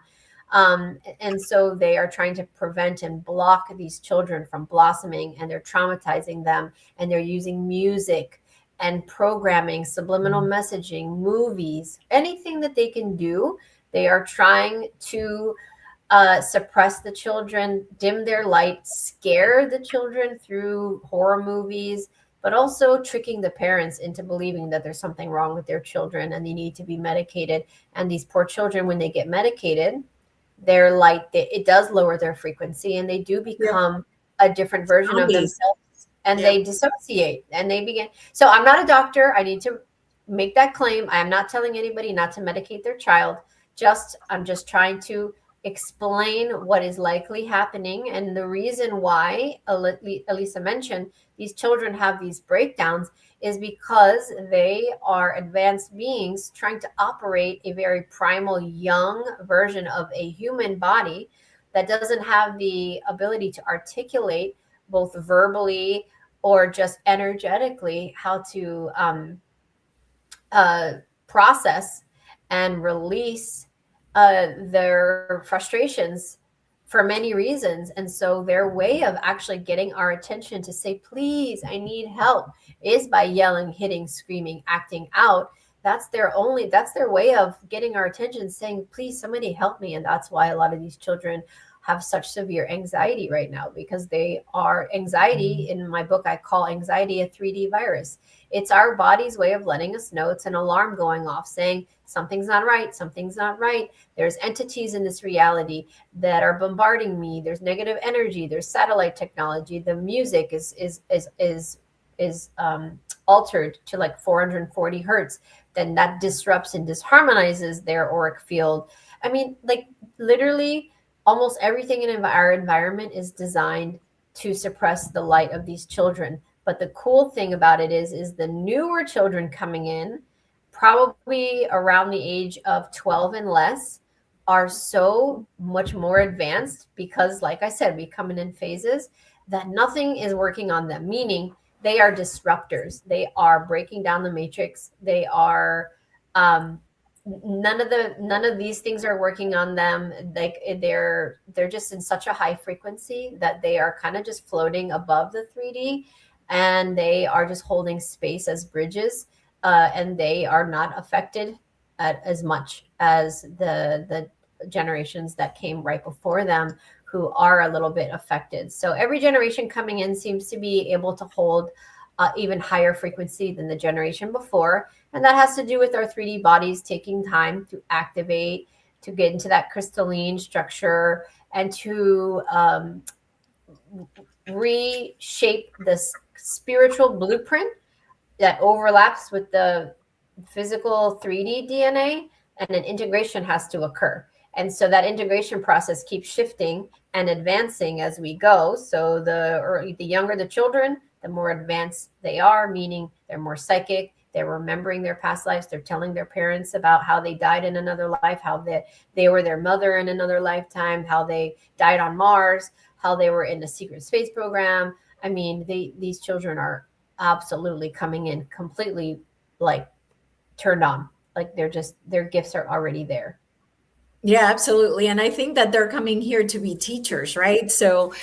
And so they are trying to prevent and block these children from blossoming, and they're traumatizing them, and they're using music and programming, subliminal messaging, movies, anything that they can do. They are trying to suppress the children, dim their light, scare the children through horror movies, but also tricking the parents into believing that there's something wrong with their children and they need to be medicated. And these poor children, when they get medicated, their light, it does lower their frequency, and they do become a different version of themselves, and they dissociate and they begin. So I'm not a doctor. I need to make that claim. I am not telling anybody not to medicate their child. I'm just trying to explain what is likely happening. And the reason why Elisa mentioned these children have these breakdowns is because they are advanced beings trying to operate a very primal young version of a human body that doesn't have the ability to articulate both verbally or just energetically how to process and release their frustrations for many reasons. And so their way of actually getting our attention to say, please, I need help, is by yelling, hitting, screaming, acting out. That's their way of getting our attention, saying, please, somebody help me. And that's why a lot of these children have such severe anxiety right now, because they are anxiety. In my book, I call anxiety a 3D virus. It's our body's way of letting us know it's an alarm going off saying something's not right. Something's not right. There's entities in this reality that are bombarding me. There's negative energy. There's satellite technology. The music is altered to like 440 hertz. Then that disrupts and disharmonizes their auric field. I mean, like literally almost everything in our environment is designed to suppress the light of these children. But the cool thing about it is the newer children coming in, probably around the age of 12 and less, are so much more advanced because, like I said, we come in phases that nothing is working on them, meaning they are disruptors. They are breaking down the matrix. They are none of these things are working on them. Like they're just in such a high frequency that they are kind of just floating above the 3D, and they are just holding space as bridges, and they are not affected as much as the generations that came right before them, who are a little bit affected. So every generation coming in seems to be able to hold even higher frequency than the generation before. And that has to do with our 3D bodies taking time to activate, to get into that crystalline structure, and to reshape this spiritual blueprint that overlaps with the physical 3D DNA, and an integration has to occur. And so that integration process keeps shifting and advancing as we go. So the younger the children, the more advanced they are, meaning they're more psychic, they're remembering their past lives, they're telling their parents about how they died in another life, how they were their mother in another lifetime, how they died on Mars, how they were in a secret space program. I mean, these children are absolutely coming in completely like turned on. Like their gifts are already there. Yeah, absolutely. And I think that they're coming here to be teachers, right? So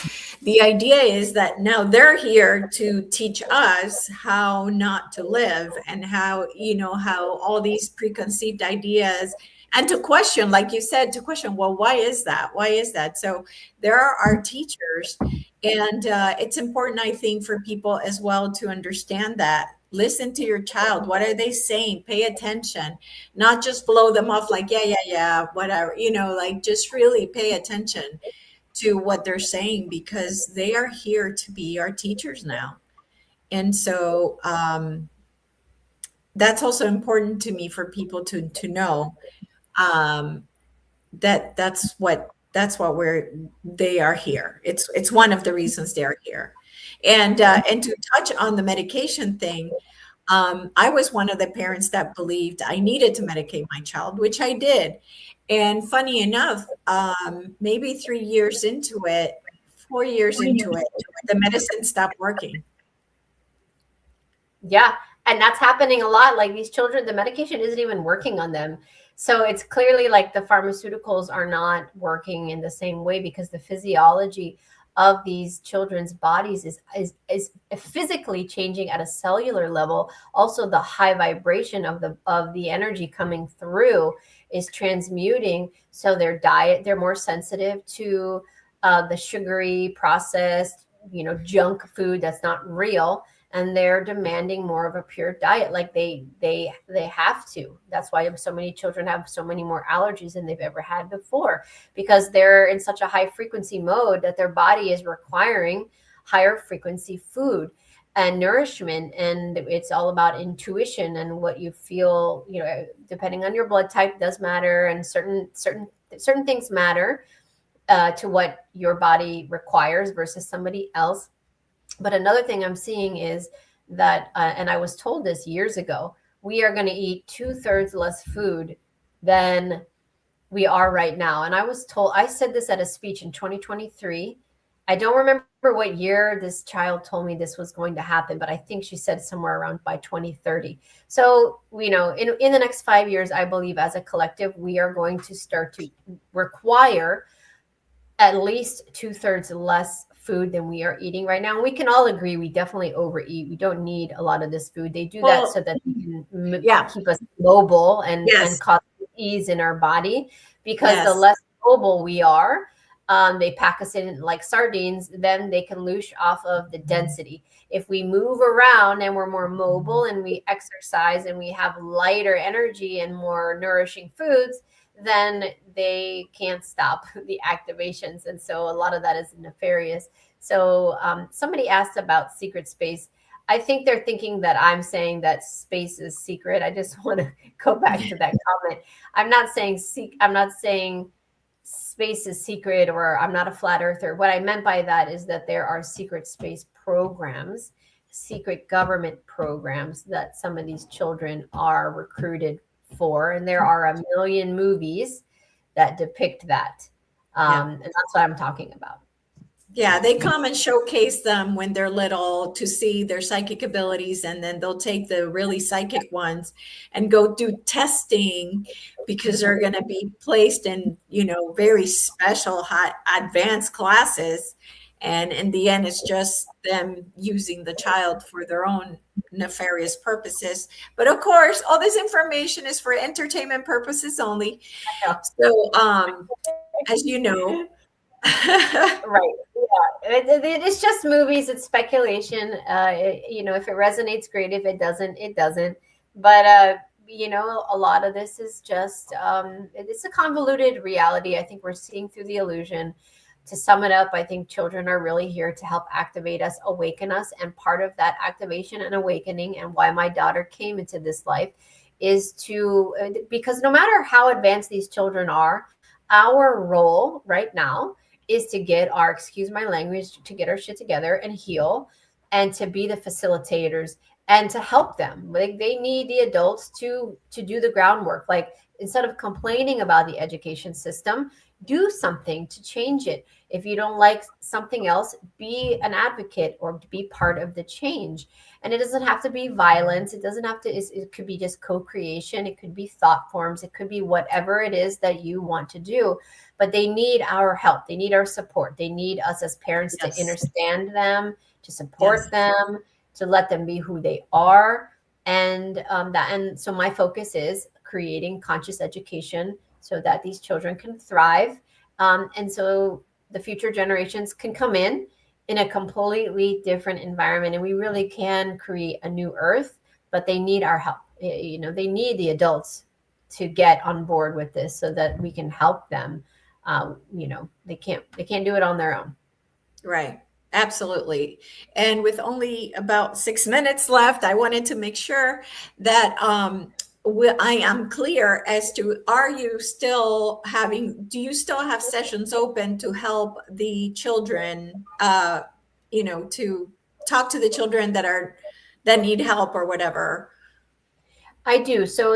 the idea is that now they're here to teach us how not to live, and how all these preconceived ideas, and to question, like you said, well, why is that? Why is that? So there are our teachers. And it's important, I think, for people as well to understand that. Listen to your child. What are they saying? Pay attention, not just blow them off like, yeah, whatever, like just really pay attention to what they're saying, because they are here to be our teachers now. And so that's also important to me for people to know that that's what they are here. It's one of the reasons they're here. And to touch on the medication thing, I was one of the parents that believed I needed to medicate my child, which I did. And funny enough, maybe 3 years into it, 4 years into it, the medicine stopped working. Yeah. And that's happening a lot. Like these children, the medication isn't even working on them. So it's clearly like the pharmaceuticals are not working in the same way, because the physiology of these children's bodies is physically changing at a cellular level. Also, the high vibration of the energy coming through is transmuting. So their diet, they're more sensitive to the sugary, processed, junk food that's not real, and they're demanding more of a pure diet. Like they have to. That's why so many children have so many more allergies than they've ever had before, because they're in such a high frequency mode that their body is requiring higher frequency food and nourishment. And it's all about intuition and what you feel, depending on your blood type does matter, and certain things matter to what your body requires versus somebody else. But another thing I'm seeing is that, and I was told this years ago, we are going to eat 2/3 less food than we are right now. And I said this at a speech in 2023. I don't remember what year this child told me this was going to happen, but I think she said somewhere around by 2030. So, in the next 5 years, I believe as a collective, we are going to start to require at least 2/3 less food than we are eating right now. And we can all agree we definitely overeat. We don't need a lot of this food. They do that so that they can keep us mobile and cause ease in our body, because the less mobile we are, they pack us in like sardines, then they can loosh off of the density. If we move around and we're more mobile and we exercise and we have lighter energy and more nourishing foods, then they can't stop the activations. And so a lot of that is nefarious. So somebody asked about secret space. I think they're thinking that I'm saying that space is secret. I just want to go back to that comment. I'm not saying space is secret, or I'm not a flat earther. What I meant by that is that there are secret space programs, secret government programs that some of these children are recruited for. And there are a million movies that depict that. And that's what I'm talking about. Yeah, they come and showcase them when they're little to see their psychic abilities, and then they'll take the really psychic ones and go do testing, because they're going to be placed in, very special, high advanced classes. And in the end, it's just them using the child for their own nefarious purposes. But of course, all this information is for entertainment purposes only. So, as you know, right. Yeah. It's just movies. It's speculation. If it resonates, great. If it doesn't, it doesn't. But, a lot of this is just, it's a convoluted reality. I think we're seeing through the illusion. To sum it up, I think children are really here to help activate us, awaken us. And part of that activation and awakening, and why my daughter came into this life, is because no matter how advanced these children are, our role right now is to get our, excuse my language, to get our shit together and heal, and to be the facilitators and to help them. Like, they need the adults to do the groundwork. Like, instead of complaining about the education system, do something to change it. If you don't like something else, be an advocate or be part of the change. And it doesn't have to be violence. It doesn't have to, it could be just co-creation. It could be thought forms. It could be whatever it is that you want to do. But they need our help. They need our support. They need us as parents to understand them, to support them, to let them be who they are. And so my focus is creating conscious education so that these children can thrive. And so the future generations can come in a completely different environment, and we really can create a new earth, but they need our help. They need the adults to get on board with this so that we can help them. They can't do it on their own. Right. Absolutely. And with only about 6 minutes left, I wanted to make sure that I am clear as to, do you still have sessions open to help the children, to talk to the children that need help or whatever? I do. So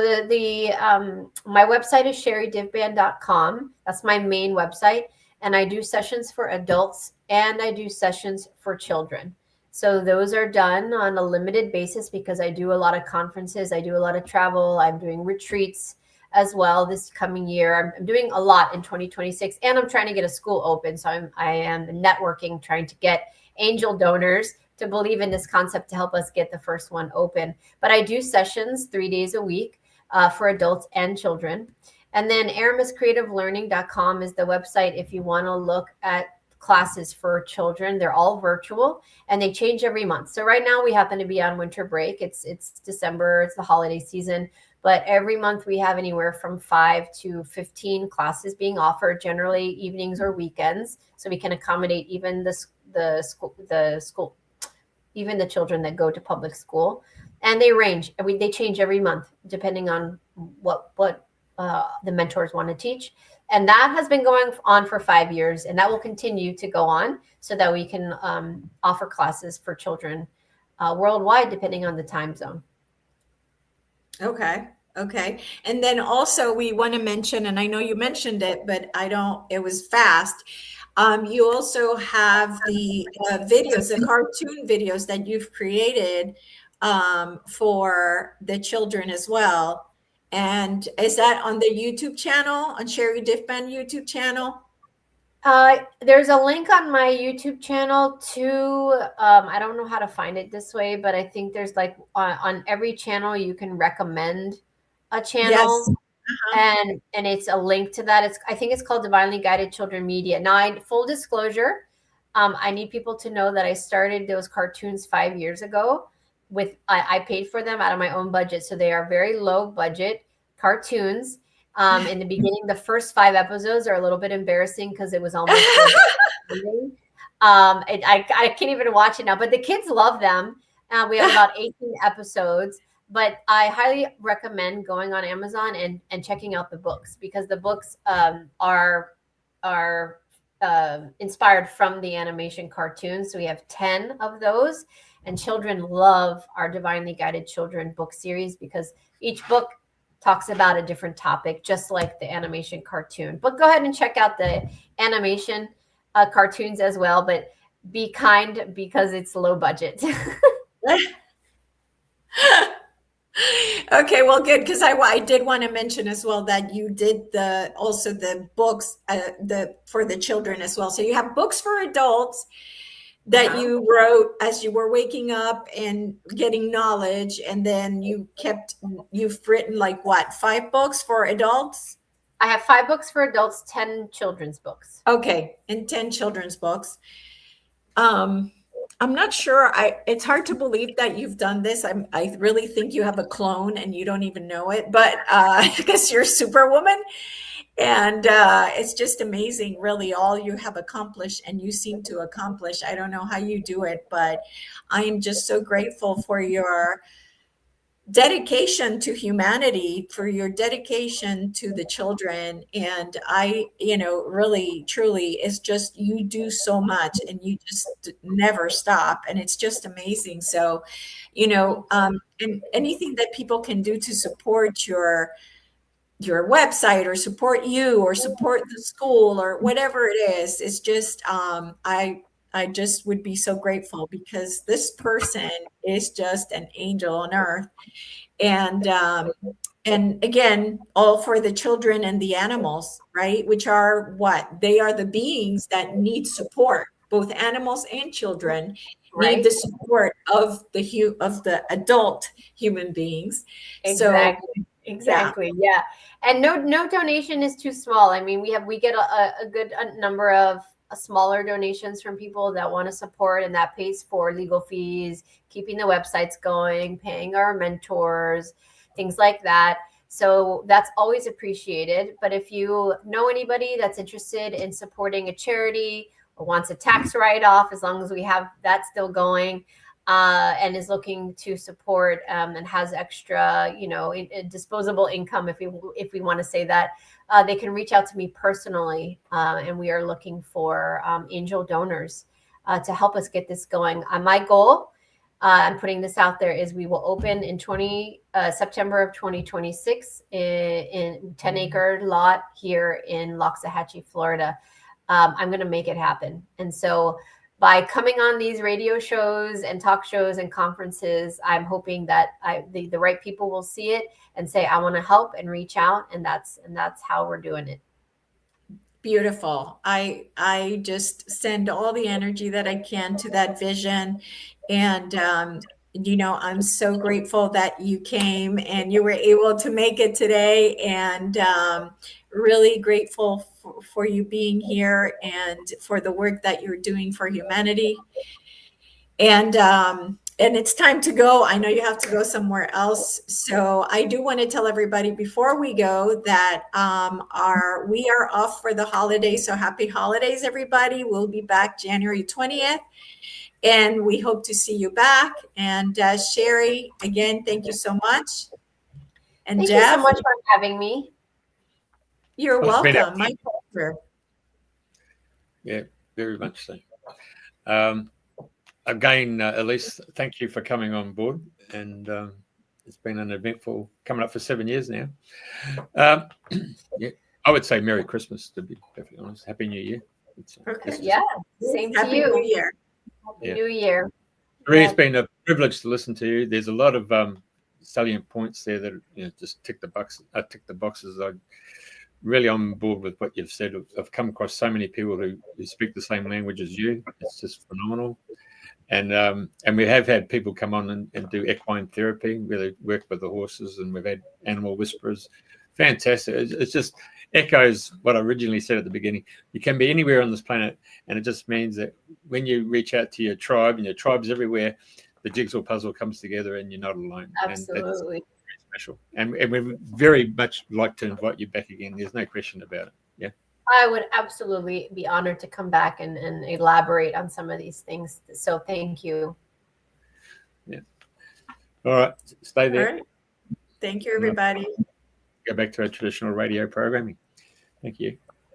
my website is sherridivband.com. That's my main website. And I do sessions for adults and I do sessions for children. So those are done on a limited basis because I do a lot of conferences. I do a lot of travel. I'm doing retreats. as well this coming year. I'm doing a lot in 2026, and I'm trying to get a school open. So I am networking, trying to get angel donors to believe in this concept to help us get the first one open. But I do sessions 3 days a week for adults and children. And then aramiscreativelearning.com is the website if you want to look at classes for children. They're all virtual and they change every month. So right now we happen to be on winter break. It's December, it's the holiday season, but every month we have anywhere from 5 to 15 classes being offered, generally evenings or weekends. So we can accommodate even the school, even the children that go to public school. And they range, they change every month depending on what the mentors want to teach. And that has been going on for 5 years, and that will continue to go on so that we can offer classes for children worldwide, depending on the time zone. Okay. And then also we want to mention, and I know you mentioned it, but it was fast. You also have the videos, the cartoon videos that you've created for the children as well. And is that on the YouTube channel, on Sherri Divband YouTube channel? There's a link on my YouTube channel to, I don't know how to find it this way, but I think there's like on every channel you can recommend a channel. Yes. Uh-huh. And it's a link to that. I think it's called Divinely Guided Children Media. Now, full disclosure, I need people to know that I started those cartoons 5 years ago. I paid for them out of my own budget. So they are very low budget cartoons. In the beginning, the first 5 episodes are a little bit embarrassing because it was almost I can't even watch it now, but the kids love them. We have about 18 episodes, but I highly recommend going on Amazon and checking out the books, because the books are inspired from the animation cartoons. So we have 10 of those. And children love our Divinely Guided Children book series because each book talks about a different topic, just like the animation cartoon. But go ahead and check out the animation cartoons as well, but be kind because it's low budget. Okay, well, good, because I did want to mention as well that you did also the books for the children as well. So you have books for adults that you wrote as you were waking up and getting knowledge, and then you've written like what, 5 books for adults? I have 5 books for adults, 10 children's books. Okay, and 10 children's books. I'm not sure. It's hard to believe that you've done this. I really think you have a clone and you don't even know it, but I guess you're Superwoman. And it's just amazing, really, all you have accomplished and you seem to accomplish. I don't know how you do it, but I am just so grateful for your dedication to humanity, for your dedication to the children. And really, truly, it's just, you do so much and you just never stop. And it's just amazing. So, and anything that people can do to support your website or support you or support the school or whatever it is, it's just, I just would be so grateful, because this person is just an angel on earth. And again, all for the children and the animals, right? Which are what? They are the beings that need support. Both animals and children need the support of the adult human beings. Exactly. So, exactly. Yeah. And no donation is too small. I mean, we get a good number of smaller donations from people that want to support, and that pays for legal fees, keeping the websites going, paying our mentors, things like that. So that's always appreciated. But if you know anybody that's interested in supporting a charity or wants a tax write-off, as long as we have that still going, and is looking to support and has extra, disposable income, if we want to say that, they can reach out to me personally, and we are looking for angel donors to help us get this going. My goal, I'm putting this out there, is we will open in September of 2026 in 10-acre lot here in Loxahatchee, Florida. I'm going to make it happen, and so by coming on these radio shows and talk shows and conferences, I'm hoping that the right people will see it and say, I want to help and reach out. And that's how we're doing it. Beautiful. I just send all the energy that I can to that vision. And, I'm so grateful that you came and you were able to make it today, and really grateful for you being here and for the work that you're doing for humanity. And it's time to go. I know you have to go somewhere else. So I do want to tell everybody before we go that we are off for the holidays. So happy holidays, everybody. We'll be back January 20th. And we hope to see you back. And Sherri, again, thank you so much. And thank Jeff, you so much for having me. You're welcome. My pleasure. Yeah, very much so. Again, Elise, thank you for coming on board. And it's been an eventful, coming up for 7 years now. Yeah, I would say Merry Christmas, to be perfectly honest. Happy New Year. Okay. Yeah, same to Happy you. New Year. Happy New Year. It's been a privilege to listen to you. There's a lot of salient points there that just tick the boxes. I really on board with what you've said. I've come across so many people who speak the same language as you. It's just phenomenal. And we have had people come on and do equine therapy, where they work with the horses, and we've had animal whisperers. Fantastic. It just echoes what I originally said at the beginning. You can be anywhere on this planet, and it just means that when you reach out to your tribe, and your tribe's everywhere, the jigsaw puzzle comes together and you're not alone. Absolutely. And that's very special. And we very much like to invite you back again. There's no question about it. Yeah. I would absolutely be honored to come back and elaborate on some of these things. So thank you. Yeah. All right. Stay there. All right. Thank you, everybody. Go back to our traditional radio programming. Thank you.